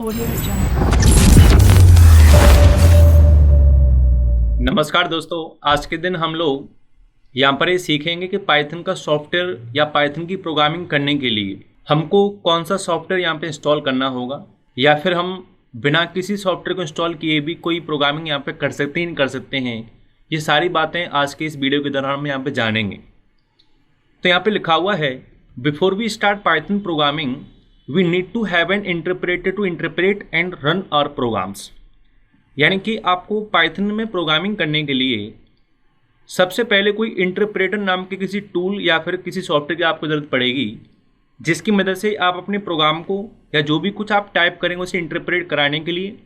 Audio Jungle। नमस्कार दोस्तों, आज के दिन हम लोग यहाँ पर ये सीखेंगे कि पाइथन का सॉफ्टवेयर या पाइथन की प्रोग्रामिंग करने के लिए हमको कौन सा सॉफ्टवेयर यहाँ पे इंस्टॉल करना होगा, या फिर हम बिना किसी सॉफ्टवेयर को इंस्टॉल किए भी कोई प्रोग्रामिंग यहाँ पे कर सकते हैं नहीं कर सकते हैं। ये सारी बातें आज के इस वीडियो के दौरान हम यहाँ पे जानेंगे। तो यहाँ पे लिखा हुआ है, before we start Python programming we need to have an interpreter to interpret and run our programs. यानी कि आपको पाइथन में प्रोग्रामिंग करने के लिए सबसे पहले कोई इंटरप्रेटर नाम के किसी टूल या फिर किसी सॉफ्टवेयर की आपको ज़रूरत पड़ेगी, जिसकी मदद से आप अपने प्रोग्राम को या जो भी कुछ आप टाइप करेंगे उसे इंटरप्रेट कराने के लिए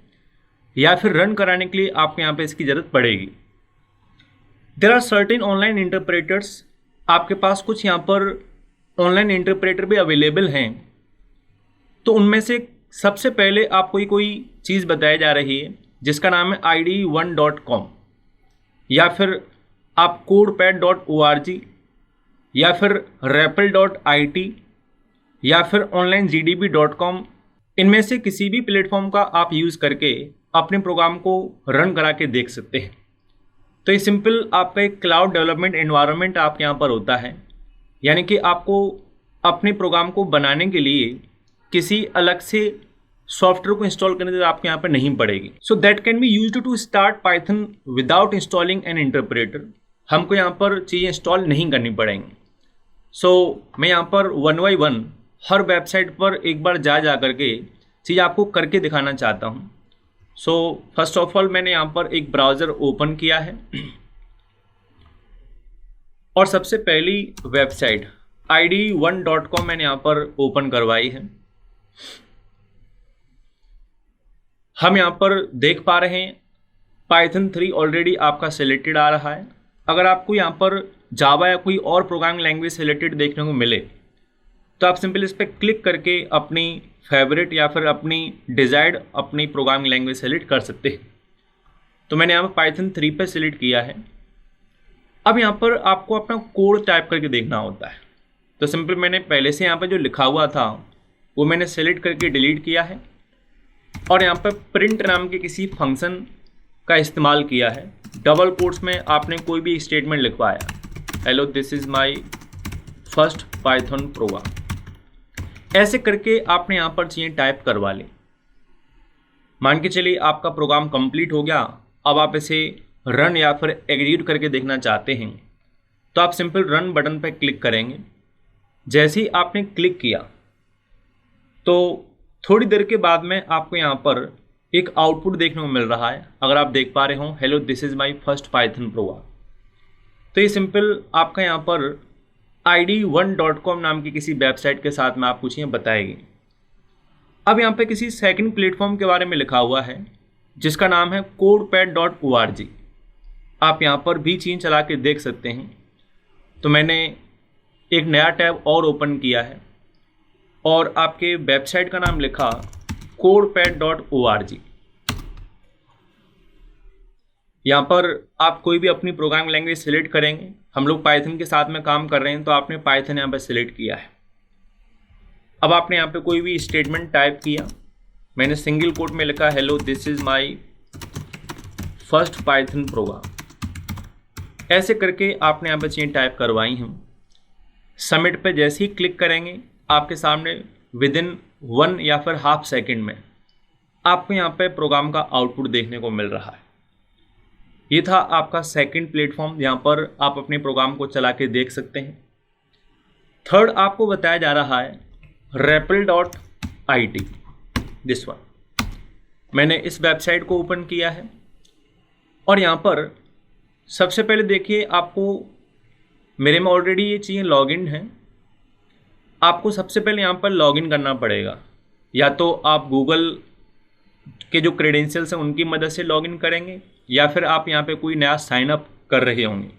या फिर रन कराने के लिए आपको यहाँ पे इसकी ज़रूरत पड़ेगी। There are certain online interpreters. आपके पास कुछ यहाँ पर ऑनलाइन इंटरप्रेटर भी अवेलेबल हैं। तो उनमें से सबसे पहले आपको कोई चीज़ बताई जा रही है जिसका नाम है IDE1.com, या फिर आप codepad.org, या फिर rappel.it, या फिर onlinegdb.com। इनमें से किसी भी प्लेटफॉर्म का आप यूज़ करके अपने प्रोग्राम को रन करा के देख सकते हैं। तो ये सिंपल आपका एक क्लाउड डेवलपमेंट एनवायरनमेंट आपके यहाँ पर होता है, यानी कि आपको अपने प्रोग्राम को बनाने के लिए किसी अलग से सॉफ्टवेयर को इंस्टॉल करने की जरूरत आपके यहाँ पर नहीं पड़ेगी। So that can be used to start Python without installing an interpreter. हमको यहाँ पर चीज़ें इंस्टॉल नहीं करनी पड़ेंगी। सो मैं यहाँ पर one by one her website पर एक बार जा करके चीज़ आपको करके दिखाना चाहता हूँ। सो फर्स्ट ऑफ ऑल मैंने यहाँ पर एक ब्राउज़र ओपन किया है और सबसे पहली वेबसाइट IDE1.com मैंने यहाँ पर ओपन करवाई है। हम यहाँ पर देख पा रहे हैं पाइथन 3 ऑलरेडी आपका सिलेक्टेड आ रहा है। अगर आपको यहाँ पर जावा या कोई और प्रोग्रामिंग लैंग्वेज सिलेक्टेड देखने को मिले तो आप सिंपल इस पर क्लिक करके अपनी फेवरेट या फिर अपनी डिज़ायर्ड अपनी प्रोग्रामिंग लैंग्वेज सेलेक्ट कर सकते हैं। तो मैंने यहाँ पर पाइथन 3 पे सिलेक्ट किया है। अब यहाँ पर आपको अपना कोड टाइप करके देखना होता है। तो सिंपल मैंने पहले से यहाँ पर जो लिखा हुआ था वो मैंने सेलेक्ट करके डिलीट किया है और यहाँ पर प्रिंट नाम के किसी फंक्शन का इस्तेमाल किया है। डबल कोट्स में आपने कोई भी स्टेटमेंट लिखवाया, hello this is my first Python programme. ऐसे करके आपने यहाँ पर चीज़ें टाइप करवा ली। मान के चलिए आपका प्रोग्राम कंप्लीट हो गया। अब आप इसे रन या फिर एग्जीक्यूट करके देखना चाहते हैं तो आप सिंपल रन बटन पर क्लिक करेंगे। जैसे ही आपने क्लिक किया तो थोड़ी देर के बाद में आपको यहाँ पर एक आउटपुट देखने को मिल रहा है। अगर आप देख पा रहे हो, hello this is my first Python programme. तो ये सिंपल आपका यहाँ पर IDE1.com नाम की किसी वेबसाइट के साथ में आपको चीज़ें बताएगी। अब यहाँ पे किसी सेकंड प्लेटफॉर्म के बारे में लिखा हुआ है जिसका नाम है codepad.org। आप यहाँ पर भी चीज़ चला के देख सकते हैं। तो मैंने एक नया टैब और ओपन किया है और आपके वेबसाइट का नाम लिखा codepad.org। यहाँ पर आप कोई भी अपनी प्रोग्रामिंग लैंग्वेज सेलेक्ट करेंगे। हम लोग पाइथन के साथ में काम कर रहे हैं तो आपने पाइथन यहाँ पर सेलेक्ट किया है। अब आपने यहाँ पे कोई भी स्टेटमेंट टाइप किया। मैंने सिंगल कोट में लिखा, hello this is my first Python programme. ऐसे करके आपने यहाँ पर चीज़ें टाइप करवाई हैं। सबमिट पे जैसे ही क्लिक करेंगे आपके सामने विदिन 1 या फिर हाफ सेकंड में आपको यहाँ पे प्रोग्राम का आउटपुट देखने को मिल रहा है। ये था आपका सेकंड प्लेटफॉर्म, जहाँ पर आप अपने प्रोग्राम को चला के देख सकते हैं। थर्ड आपको बताया जा रहा है rappel.it, दिस वन। मैंने इस वेबसाइट को ओपन किया है और यहाँ पर सबसे पहले देखिए, आपको मेरे में ऑलरेडी ये चीज़ें लॉगिन हैं। आपको सबसे पहले यहाँ पर लॉगिन करना पड़ेगा। या तो आप गूगल के जो क्रेडेंशियल्स हैं उनकी मदद से लॉगिन करेंगे या फिर आप यहाँ पे कोई नया साइन अप कर रहे होंगे।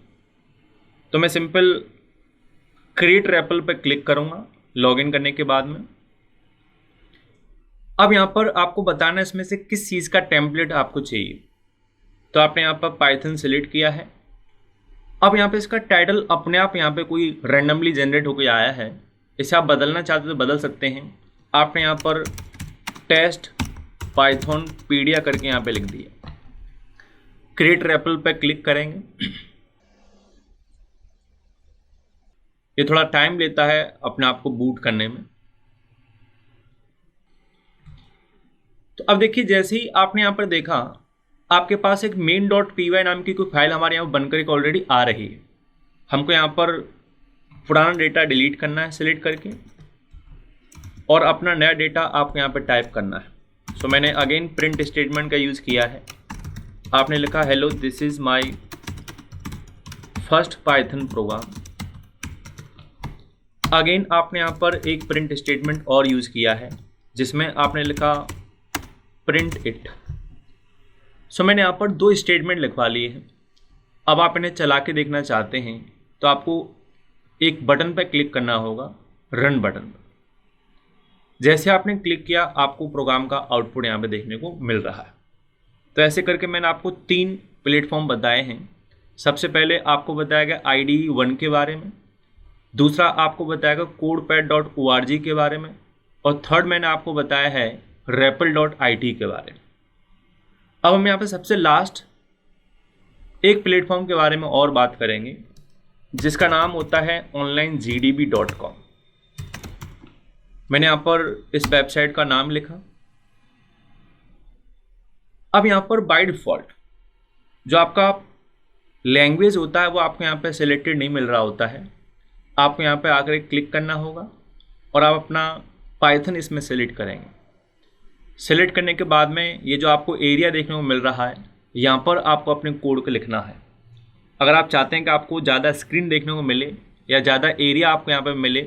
तो मैं सिंपल क्रिएट रैपल पर क्लिक करूँगा लॉगिन करने के बाद में। अब यहाँ पर आपको बताना है इसमें से किस चीज़ का टेम्पलेट आपको चाहिए। तो आपने यहाँ पर पाइथन सेलेक्ट किया है। अब यहाँ पे इसका टाइटल अपने आप यहाँ पे कोई रैंडमली जनरेट होकर आया है। इसे आप बदलना चाहते तो बदल सकते हैं। आपने यहाँ पर टेस्ट पाइथनपीडिया करके यहाँ पे लिख दिया। क्रिएट रेपल पे क्लिक करेंगे। ये थोड़ा टाइम लेता है अपने आप को बूट करने में। तो अब देखिए, जैसे ही आपने यहाँ पर देखा, आपके पास एक main.py नाम की कोई फाइल हमारे यहाँ बनकर एक ऑलरेडी आ रही है। हमको यहाँ पर पुराना डेटा डिलीट करना है सिलेक्ट करके, और अपना नया डेटा आपको यहाँ पर टाइप करना है। सो मैंने अगेन प्रिंट स्टेटमेंट का यूज़ किया है। आपने लिखा hello this is my first Python programme. Again आपने यहाँ पर एक प्रिंट स्टेटमेंट और यूज़ किया है जिसमें आपने लिखा प्रिंट इट। सो मैंने यहाँ पर 2 स्टेटमेंट लिखवा लिए हैं। अब आप इन्हें चला के देखना चाहते हैं तो आपको एक बटन पर क्लिक करना होगा, रन बटन पर। जैसे आपने क्लिक किया, आपको प्रोग्राम का आउटपुट यहाँ पे देखने को मिल रहा है। तो ऐसे करके मैंने आपको 3 प्लेटफॉर्म बताए हैं। सबसे पहले आपको बताया गया IDE 1 के बारे में, दूसरा आपको बताया गया codepad.org के बारे में, और थर्ड मैंने आपको बताया है repl.it के बारे में। अब हम यहाँ पे सबसे लास्ट एक प्लेटफॉर्म के बारे में और बात करेंगे जिसका नाम होता है onlinegdb.com। मैंने यहाँ पर इस वेबसाइट का नाम लिखा। अब यहाँ पर बाय डिफ़ॉल्ट जो आपका लैंग्वेज होता है वो आपको यहाँ पे सिलेक्टेड नहीं मिल रहा होता है। आपको यहाँ पे आकर क्लिक करना होगा और आप अपना पाइथन इसमें सेलेक्ट करेंगे। सेलेक्ट करने के बाद में ये जो आपको एरिया देखने को मिल रहा है, यहाँ पर आपको अपने कोड को लिखना है। अगर आप चाहते हैं कि आपको ज़्यादा स्क्रीन देखने को मिले या ज़्यादा एरिया आपको यहाँ पर मिले,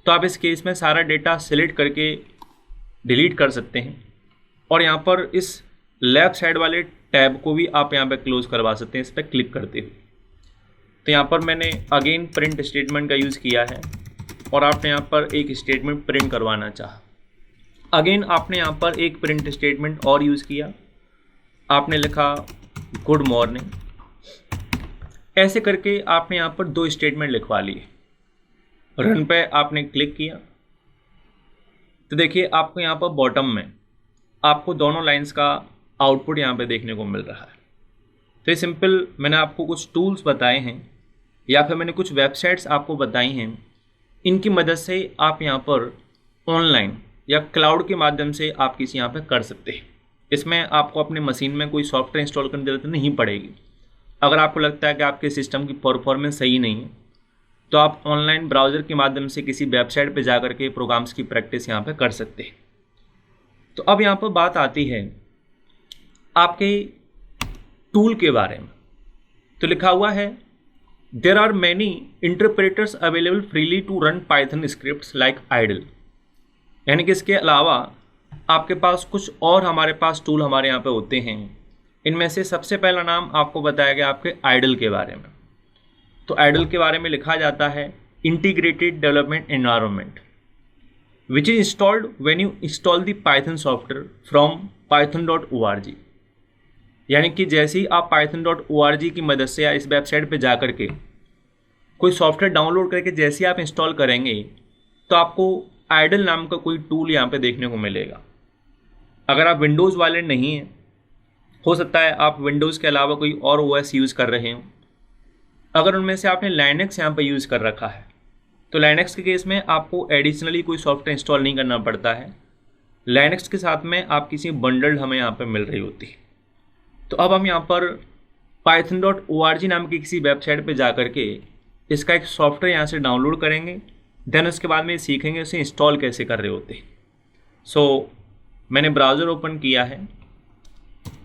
तो आप इस केस में सारा डेटा सेलेक्ट करके डिलीट कर सकते हैं, और यहाँ पर इस लेफ़्ट साइड वाले टैब को भी आप यहाँ पे क्लोज़ करवा सकते हैं इस पर क्लिक करते हुए। तो यहाँ पर मैंने अगेन प्रिंट स्टेटमेंट का यूज़ किया है और आपने यहाँ पर एक स्टेटमेंट प्रिंट करवाना चाहा। अगेन आपने यहाँ पर एक प्रिंट स्टेटमेंट और यूज़ किया। आपने लिखा गुड मॉर्निंग। ऐसे करके आपने यहाँ पर 2 स्टेटमेंट लिखवा लिए। रन पे आपने क्लिक किया तो देखिए आपको यहाँ पर बॉटम में आपको दोनों लाइंस का आउटपुट यहाँ पे देखने को मिल रहा है। तो ये सिंपल मैंने आपको कुछ टूल्स बताए हैं या फिर मैंने कुछ वेबसाइट्स आपको बताई हैं, इनकी मदद से आप यहाँ पर ऑनलाइन या क्लाउड के माध्यम से आप किसी यहाँ पे कर सकते हैं। इसमें आपको अपने मशीन में कोई सॉफ्टवेयर इंस्टॉल करने की जरूरत नहीं पड़ेगी। अगर आपको लगता है कि आपके सिस्टम की परफॉर्मेंस सही नहीं है तो आप ऑनलाइन ब्राउज़र के माध्यम से किसी वेबसाइट पर जा कर के प्रोग्राम्स की प्रैक्टिस यहाँ पर कर सकते हैं। तो अब यहाँ पर बात आती है आपके टूल के बारे में। तो लिखा हुआ है there are many interpreters available freely to run Python scripts like IDLE. यानी कि इसके अलावा आपके पास कुछ और हमारे पास टूल हमारे यहाँ पे होते हैं। इनमें से सबसे पहला नाम आपको बताया गया आपके आइडल के बारे में। तो आइडल के बारे में लिखा जाता है integrated development environment which is installed when you install the Python software from python.org। यानी कि जैसे ही आप python.org की मदद से या इस वेबसाइट पे जा कर के कोई सॉफ्टवेयर डाउनलोड करके जैसे ही आप इंस्टॉल करेंगे तो आपको आइडल नाम का कोई टूल यहाँ पे देखने को मिलेगा। अगर आप विंडोज़ वाले नहीं हैं, हो सकता है आप विंडोज़ के अलावा कोई और OS यूज़ कर रहे हों। अगर उनमें से आपने लाइनक्स यहाँ पे यूज़ कर रखा है तो लाइनक्स के केस में आपको एडिशनली कोई सॉफ्टवेयर इंस्टॉल नहीं करना पड़ता है। लाइनक्स के साथ में आप किसी बंडल्ड हमें यहाँ पर मिल रही होती है। तो अब हम यहाँ पर python.org नाम की किसी वेबसाइट पे जा कर के इसका एक सॉफ्टवेयर यहाँ से डाउनलोड करेंगे। देन उसके बाद में सीखेंगे उसे इंस्टॉल कैसे कर रहे होते हैं। सो मैंने ब्राउज़र ओपन किया है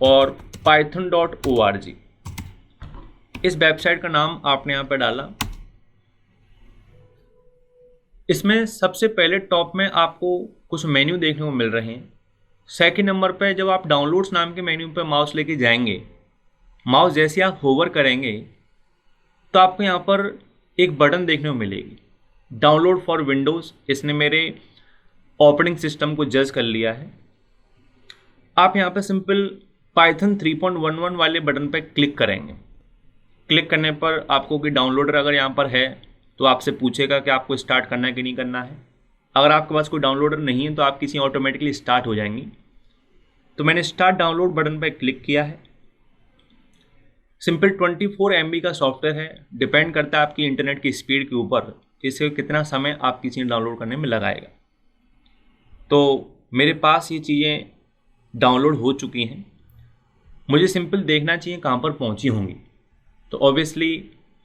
और python.org इस वेबसाइट का नाम आपने यहाँ पर डाला। इसमें सबसे पहले टॉप में आपको कुछ मेन्यू देखने को मिल रहे हैं। सेकंड नंबर पे जब आप डाउनलोड्स नाम के मेन्यू पे माउस लेके जाएंगे, माउस जैसे आप होवर करेंगे तो आपको यहाँ पर एक बटन देखने को मिलेगी डाउनलोड फॉर विंडोज़। इसने मेरे ऑपरेटिंग सिस्टम को जज कर लिया है। आप यहाँ पे सिंपल पाइथन 3.11 वाले बटन पे क्लिक करेंगे। क्लिक करने पर आपको कि डाउनलोडर अगर यहाँ पर है तो आपसे पूछेगा कि आपको स्टार्ट करना है कि नहीं करना है। अगर आपके पास कोई डाउनलोडर नहीं है तो आप किसी ऑटोमेटिकली स्टार्ट हो जाएंगी। तो मैंने स्टार्ट डाउनलोड बटन पर क्लिक किया है। सिंपल 24 MB का सॉफ्टवेयर है, डिपेंड करता है आपकी इंटरनेट की स्पीड के ऊपर कि इसे कितना समय आपकी चीज़ डाउनलोड करने में लगाएगा। तो मेरे पास ये चीज़ें डाउनलोड हो चुकी हैं, मुझे सिंपल देखना चाहिए कहाँ पर पहुँची होंगी। तो ऑब्वियसली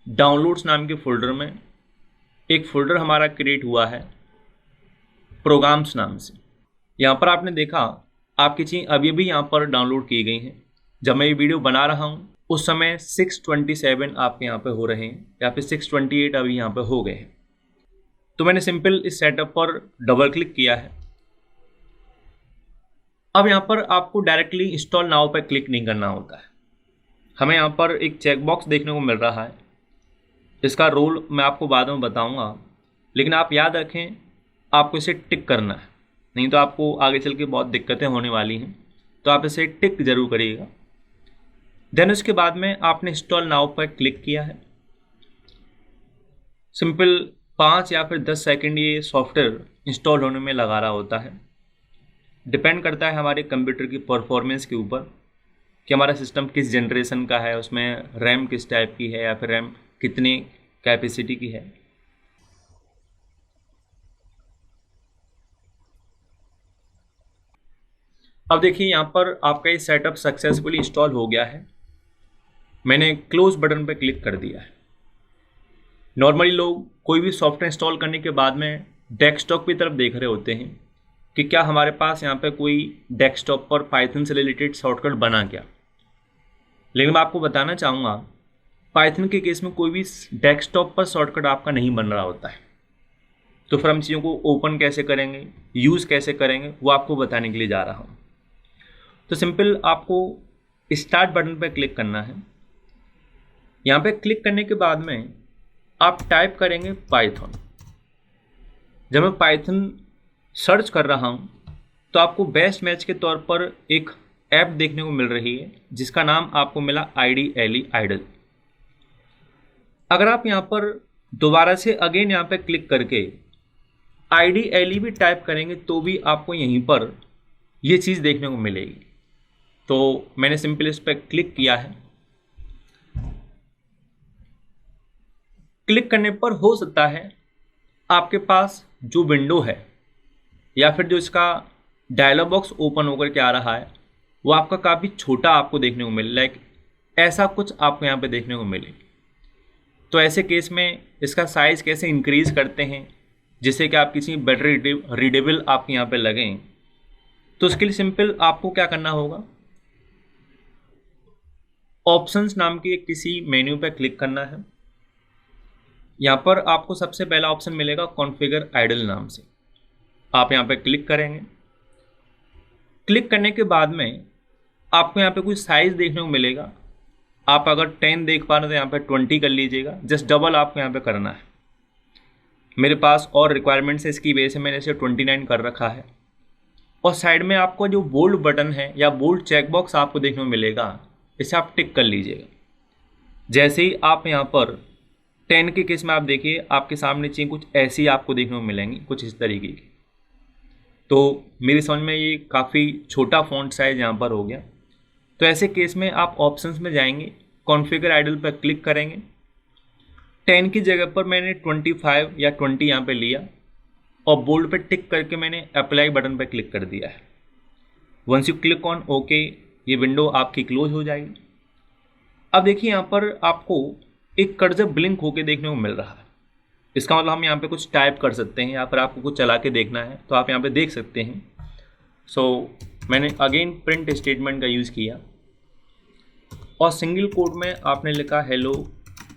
डाउनलोड्स नाम के फ़ोल्डर में एक फ़ोल्डर हमारा क्रिएट हुआ है प्रोग्राम्स नाम से। यहाँ पर आपने देखा आपकी चीज़ अभी भी यहाँ पर डाउनलोड की गई हैं। जब मैं ये वीडियो बना रहा हूँ उस समय 627 आपके यहाँ पे हो रहे हैं या फिर 628 अभी यहाँ पे हो गए हैं। तो मैंने सिंपल इस सेटअप पर डबल क्लिक किया है। अब यहाँ पर आपको डायरेक्टली इंस्टॉल नाउ पर क्लिक नहीं करना होता है, हमें यहाँ पर एक चेकबॉक्स देखने को मिल रहा है। इसका रोल मैं आपको बाद में बताऊँगा, लेकिन आप याद रखें आपको इसे टिक करना है, नहीं तो आपको आगे चल के बहुत दिक्कतें होने वाली हैं। तो आप इसे टिक जरूर करिएगा। देन उसके बाद में आपने इंस्टॉल नाउ पर क्लिक किया है। सिंपल 5 या फिर 10 सेकंड ये सॉफ्टवेयर इंस्टॉल होने में लगा रहा होता है। डिपेंड करता है हमारे कंप्यूटर की परफॉर्मेंस के ऊपर कि हमारा सिस्टम किस जनरेशन का है, उसमें रैम किस टाइप की है या फिर रैम कितनी कैपेसिटी की है। अब देखिए यहाँ पर आपका ये सेटअप सक्सेसफुली इंस्टॉल हो गया है। मैंने क्लोज बटन पर क्लिक कर दिया है। नॉर्मली लोग कोई भी सॉफ्टवेयर इंस्टॉल करने के बाद में डेस्कटॉप की तरफ देख रहे होते हैं कि क्या हमारे पास यहाँ पे कोई डेस्कटॉप पर पाइथन से रिलेटेड शॉर्टकट बना क्या। लेकिन मैं आपको बताना चाहूँगा पाइथन के केस में कोई भी डेस्कटॉप पर शॉर्टकट आपका नहीं बन रहा होता है। तो फिर हम चीज़ों को ओपन कैसे करेंगे, यूज़ कैसे करेंगे, वो आपको बताने के लिए जा रहा हूँ। तो सिंपल आपको स्टार्ट बटन पर क्लिक करना है। यहाँ पे क्लिक करने के बाद में आप टाइप करेंगे पाइथन। जब मैं पाइथन सर्च कर रहा हूँ तो आपको बेस्ट मैच के तौर पर एक ऐप देखने को मिल रही है जिसका नाम आपको मिला IDLE आइडल। अगर आप यहाँ पर दोबारा से अगेन यहाँ पे क्लिक करके IDLE भी टाइप करेंगे तो भी आपको यहीं पर ये चीज़ देखने को मिलेगी। तो मैंने सिंपल इस पर क्लिक किया है। क्लिक करने पर हो सकता है आपके पास जो विंडो है या फिर जो इसका डायलॉग बॉक्स ओपन होकर के आ रहा है वो आपका काफ़ी छोटा आपको देखने को मिले, लाइक ऐसा कुछ आपको यहाँ पे देखने को मिले। तो ऐसे केस में इसका साइज़ कैसे इंक्रीज़ करते हैं जिससे कि आप किसी बेटर रीडेबल आपके यहाँ पे लगें, तो उसके लिए सिंपल आपको क्या करना होगा, ऑप्शंस नाम के किसी मेन्यू पर क्लिक करना है। यहाँ पर आपको सबसे पहला ऑप्शन मिलेगा कॉन्फ़िगर आइडल नाम से। आप यहाँ पे क्लिक करेंगे। क्लिक करने के बाद में आपको यहाँ पे कोई साइज़ देखने को मिलेगा। आप अगर 10 देख पा रहे हो तो यहाँ पे 20 कर लीजिएगा, जस्ट डबल आपको यहाँ पे करना है। मेरे पास और रिक्वायरमेंट्स है, इसकी वजह से मैंने इसे 29 कर रखा है। और साइड में आपको जो बोल्ड बटन है या बोल्ड चेकबॉक्स आपको देखने को मिलेगा, इसे आप टिक कर लीजिएगा। जैसे ही आप यहाँ पर 10 के केस में आप देखिए आपके सामने चीज़ें कुछ ऐसी आपको देखने को मिलेंगी, कुछ इस तरीके की। तो मेरी समझ में ये काफ़ी छोटा फ़ॉन्ट साइज़ यहाँ पर हो गया। तो ऐसे केस में आप ऑप्शंस में जाएंगे, कॉन्फ़िगर आइडल पर क्लिक करेंगे। 10 की जगह पर मैंने 25 या 20 यहाँ पे लिया और बोल्ड पे टिक करके मैंने अप्लाई बटन पर क्लिक कर दिया है। Once you click on okay, ये विंडो आपकी क्लोज हो जाएगी। अब देखिए यहाँ पर आपको एक कर्सर ब्लिंक होके देखने को मिल रहा है। इसका मतलब हम यहाँ पे कुछ टाइप कर सकते हैं या फिर आपको कुछ चला के देखना है तो आप यहाँ पे देख सकते हैं। मैंने अगेन प्रिंट स्टेटमेंट का यूज़ किया और सिंगल कोट में आपने लिखा hello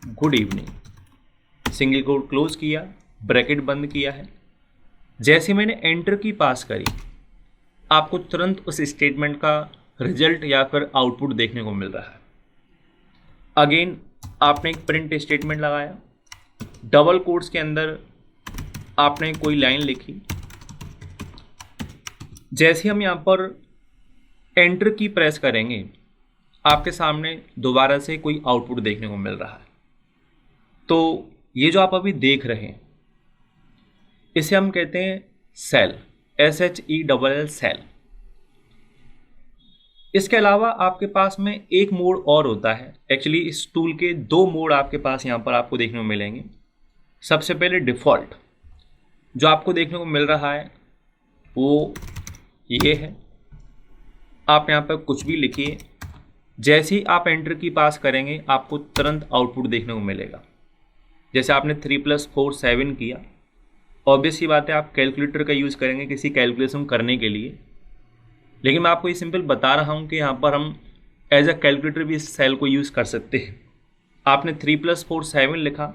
good evening. Single quote close किया, ब्रैकेट बंद किया है। जैसे मैंने एंटर की पास करी आपको तुरंत उस स्टेटमेंट का रिजल्ट या फिर आउटपुट देखने को मिल रहा है। अगेन आपने एक प्रिंट स्टेटमेंट लगाया, डबल कोट्स के अंदर आपने कोई लाइन लिखी। जैसे हम यहाँ पर एंटर की प्रेस करेंगे आपके सामने दोबारा से कोई आउटपुट देखने को मिल रहा है। तो ये जो आप अभी देख रहे हैं इसे हम कहते हैं सेल, SHELL सेल। इसके अलावा आपके पास में एक मोड और होता है। एक्चुअली इस टूल के दो मोड आपके पास यहाँ पर आपको देखने को मिलेंगे। सबसे पहले डिफ़ॉल्ट जो आपको देखने को मिल रहा है वो ये है। आप यहाँ पर कुछ भी लिखिए, जैसे ही आप एंटर की पास करेंगे आपको तुरंत आउटपुट देखने को मिलेगा। जैसे आपने 3+4 7 किया, ऑब्वियस ही बात है आप कैलकुलेटर का यूज़ करेंगे किसी कैलकुलेशन करने के लिए, लेकिन मैं आपको ये सिंपल बता रहा हूँ कि यहाँ पर हम एज अ कैलकुलेटर भी इस सेल को यूज़ कर सकते हैं। आपने 3+4 7 लिखा,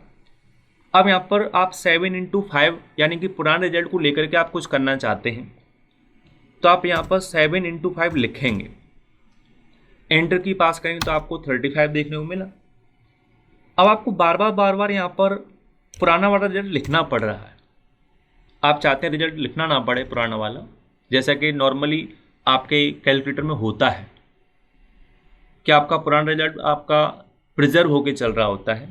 अब यहाँ पर आप 7 × 5 यानी कि पुराने रिजल्ट को लेकर के आप कुछ करना चाहते हैं, तो आप यहाँ पर 7 × 5 लिखेंगे, एंटर की पास करेंगे तो आपको 35 देखने को मिला। अब आपको बार बार यहाँ पर पुराना वाला रिजल्ट लिखना पड़ रहा है। आप चाहते हैं रिजल्ट लिखना ना पड़े पुराना वाला, जैसा कि नॉर्मली आपके कैलकुलेटर में होता है कि आपका पुराना रिजल्ट आपका प्रिजर्व होके चल रहा होता है।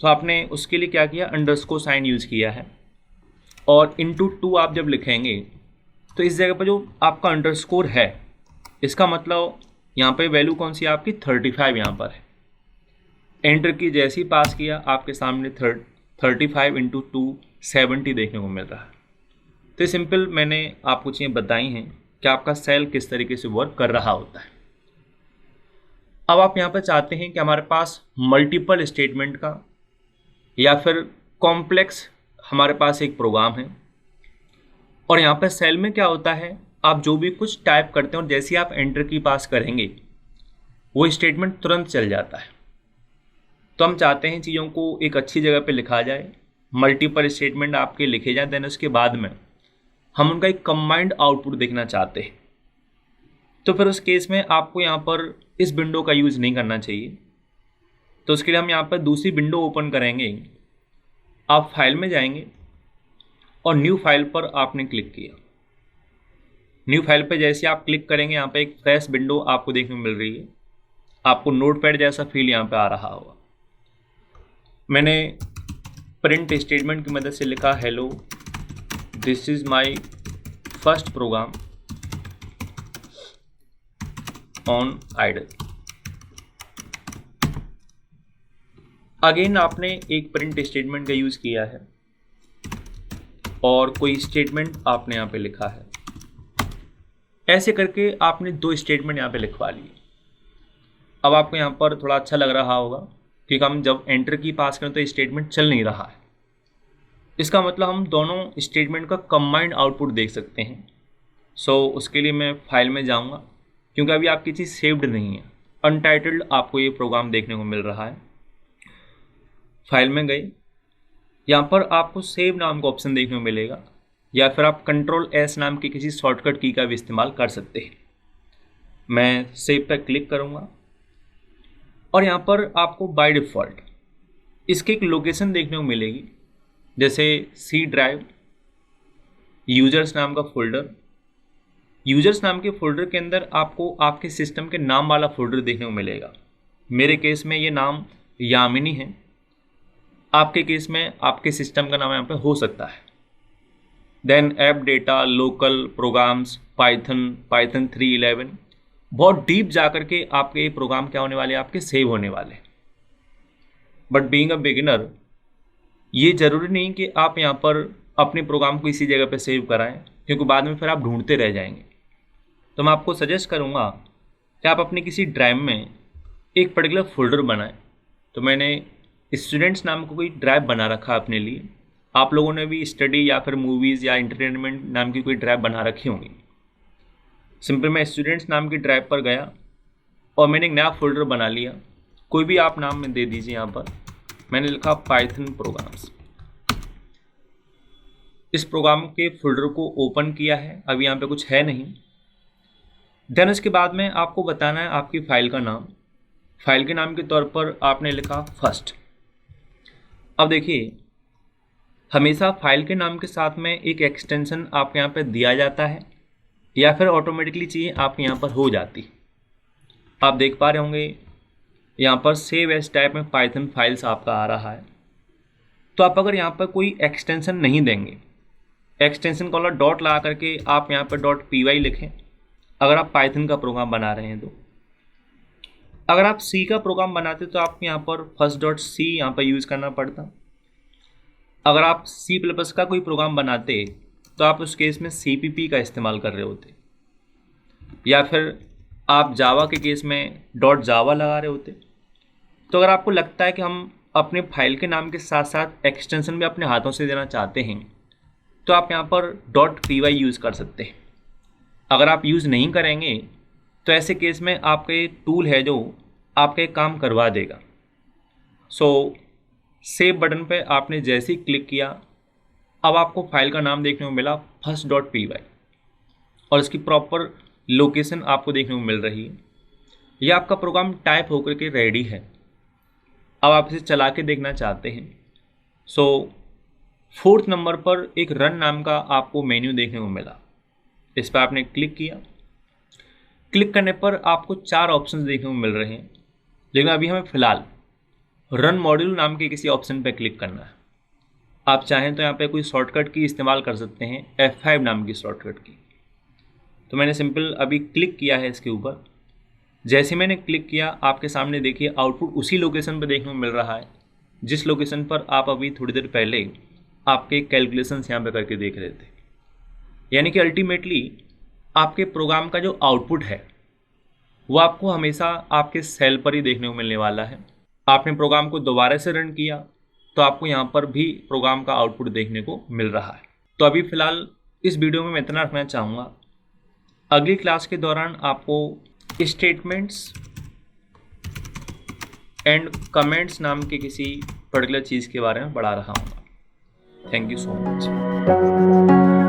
तो आपने उसके लिए क्या किया, अंडरस्कोर साइन यूज़ किया है, और ×2 आप जब लिखेंगे तो इस जगह पर जो आपका अंडरस्कोर है इसका मतलब यहाँ पे वैल्यू कौन सी है आपकी 35 यहाँ पर है। एंटर की जैसे ही पास किया आपके सामने 35 × 2 70 देखने को मिल रहा है। तो सिंपल मैंने आपको चीज़ें बताई हैं कि आपका सेल किस तरीके से वर्क कर रहा होता है। अब आप यहाँ पर चाहते हैं कि हमारे पास मल्टीपल स्टेटमेंट का या फिर कॉम्प्लेक्स हमारे पास एक प्रोग्राम है, और यहाँ पर सेल में क्या होता है, आप जो भी कुछ टाइप करते हैं और जैसे ही आप एंटर की पास करेंगे वो स्टेटमेंट तुरंत चल जाता है। तो हम चाहते हैं चीज़ों को एक अच्छी जगह पे लिखा जाए, मल्टीपल स्टेटमेंट आपके लिखे जाए, देन उसके बाद में हम उनका एक कंबाइंड आउटपुट देखना चाहते हैं। तो फिर उस केस में आपको यहाँ पर इस विंडो का यूज़ नहीं करना चाहिए। तो उसके लिए हम यहाँ पर दूसरी विंडो ओपन करेंगे। आप फाइल में जाएंगे और न्यू फाइल पर आपने क्लिक किया। न्यू फाइल पर जैसे आप क्लिक करेंगे यहाँ पे एक फ्रेश विंडो आपको देखने को मिल रही है। आपको नोटपैड जैसा फील यहाँ पे आ रहा होगा। मैंने प्रिंट स्टेटमेंट की मदद से लिखा, hello this is my first program on IDLE. Again आपने एक प्रिंट स्टेटमेंट का यूज़ किया है और कोई स्टेटमेंट आपने यहाँ पे लिखा है। ऐसे करके आपने 2 स्टेटमेंट यहाँ पे लिखवा लिए। अब आपको यहाँ पर थोड़ा अच्छा लग रहा होगा क्योंकि हम जब एंटर की पास करें तो स्टेटमेंट चल नहीं रहा है। इसका मतलब हम दोनों स्टेटमेंट का कंबाइंड आउटपुट देख सकते हैं। सो उसके लिए मैं फाइल में जाऊँगा, क्योंकि अभी आपकी चीज़ सेव्ड नहीं है, अनटाइटल्ड आपको ये प्रोग्राम देखने को मिल रहा है। फाइल में गए, यहाँ पर आपको सेव नाम का ऑप्शन देखने को मिलेगा, या फिर आप Ctrl+S नाम की किसी शॉर्टकट की का भी इस्तेमाल कर सकते हैं। मैं सेव पर क्लिक करूँगा और यहाँ पर आपको बाय डिफ़ॉल्ट इसकी एक लोकेशन देखने को मिलेगी, जैसे सी ड्राइव, यूजर्स नाम का फोल्डर। यूजर्स नाम के फोल्डर के अंदर आपको आपके सिस्टम के नाम वाला फोल्डर देखने को मिलेगा। मेरे केस में ये नाम यामिनी है, आपके केस में आपके सिस्टम का नाम यहाँ पे हो सकता है। Then app data, local programs, Python 3.11, बहुत डीप जा कर के आपके प्रोग्राम क्या होने वाले, आपके सेव होने वाले। बट बीइंग अ बिगिनर, ये ज़रूरी नहीं कि आप यहाँ पर अपने प्रोग्राम को इसी जगह पे सेव कराएं, क्योंकि बाद में फिर आप ढूंढते रह जाएंगे। तो मैं आपको सजेस्ट करूँगा कि आप अपने किसी ड्राइव में एक पर्टिकुलर फोल्डर बनाएं। तो मैंने स्टूडेंट्स नाम का कोई ड्राइव बना रखा अपने लिए। आप लोगों ने भी स्टडी या फिर मूवीज़ या इंटरटेनमेंट नाम की कोई ड्राइव बना रखी होंगी। सिंपल मैं स्टूडेंट्स नाम की ड्राइव पर गया और मैंने एक नया फोल्डर बना लिया। कोई भी आप नाम में दे दीजिए। यहाँ पर मैंने लिखा पाइथन प्रोग्राम्स। इस प्रोग्राम के फोल्डर को ओपन किया है, अभी यहाँ पे कुछ है नहीं। देन उसके बाद में आपको बताना है आपकी फ़ाइल का नाम। फाइल के नाम के तौर पर आपने लिखा फर्स्ट। अब देखिए, हमेशा फाइल के नाम के साथ में एक एक्सटेंशन आपके यहाँ पे दिया जाता है या फिर ऑटोमेटिकली चीज़ें आपके यहाँ पर हो जाती। आप देख पा रहे होंगे यहाँ पर सेव एज टाइप में पाइथन फाइल्स आपका आ रहा है। तो आप अगर यहाँ पर कोई एक्सटेंशन नहीं देंगे, एक्सटेंशन का डॉट लगा करके आप यहाँ पर .py लिखें, अगर आप पाइथन का प्रोग्राम बना रहे हैं तो। अगर आप सी का प्रोग्राम बनाते तो आपको यहाँ पर first.c यहाँ पर यूज़ करना पड़ता। अगर आप C++ का कोई प्रोग्राम बनाते तो आप उस केस में CPP का इस्तेमाल कर रहे होते, या फिर आप जावा के केस में .java लगा रहे होते। तो अगर आपको लगता है कि हम अपने फाइल के नाम के साथ साथ एक्सटेंशन भी अपने हाथों से देना चाहते हैं तो आप यहाँ पर .py यूज़ कर सकते हैं। अगर आप यूज़ नहीं करेंगे तो ऐसे केस में आपका एक टूल है जो आपका एक काम करवा देगा। सो सेव बटन पे आपने जैसे ही क्लिक किया, अब आपको फाइल का नाम देखने को मिला first.py और इसकी प्रॉपर लोकेशन आपको देखने को मिल रही है। यह आपका प्रोग्राम टाइप होकर के रेडी है। अब आप इसे चला के देखना चाहते हैं। सो 4th नंबर पर एक रन नाम का आपको मेन्यू देखने को मिला। इस पर आपने क्लिक किया। क्लिक करने पर आपको 4 ऑप्शंस देखने को मिल रहे हैं, लेकिन अभी हमें फ़िलहाल रन मॉड्यूल नाम के किसी ऑप्शन पर क्लिक करना है। आप चाहें तो यहाँ पे कोई शॉर्टकट की इस्तेमाल कर सकते हैं, F5 नाम की शॉर्टकट की। तो मैंने सिंपल अभी क्लिक किया है इसके ऊपर। जैसे मैंने क्लिक किया, आपके सामने देखिए आउटपुट उसी लोकेशन पर देखने को मिल रहा है जिस लोकेशन पर आप अभी थोड़ी देर पहले आपके कैलकुलेशंस यहाँ पे करके देख रहे थे। यानी कि अल्टीमेटली आपके प्रोग्राम का जो आउटपुट है वो आपको हमेशा आपके सेल पर ही देखने को मिलने वाला है। आपने प्रोग्राम को दोबारा से रन किया तो आपको यहाँ पर भी प्रोग्राम का आउटपुट देखने को मिल रहा है। तो अभी फ़िलहाल इस वीडियो में मैं इतना रखना चाहूँगा। अगली क्लास के दौरान आपको स्टेटमेंट्स एंड कमेंट्स नाम के किसी पर्टिकुलर चीज़ के बारे में पढ़ा रहा हूँ। Thank you so much.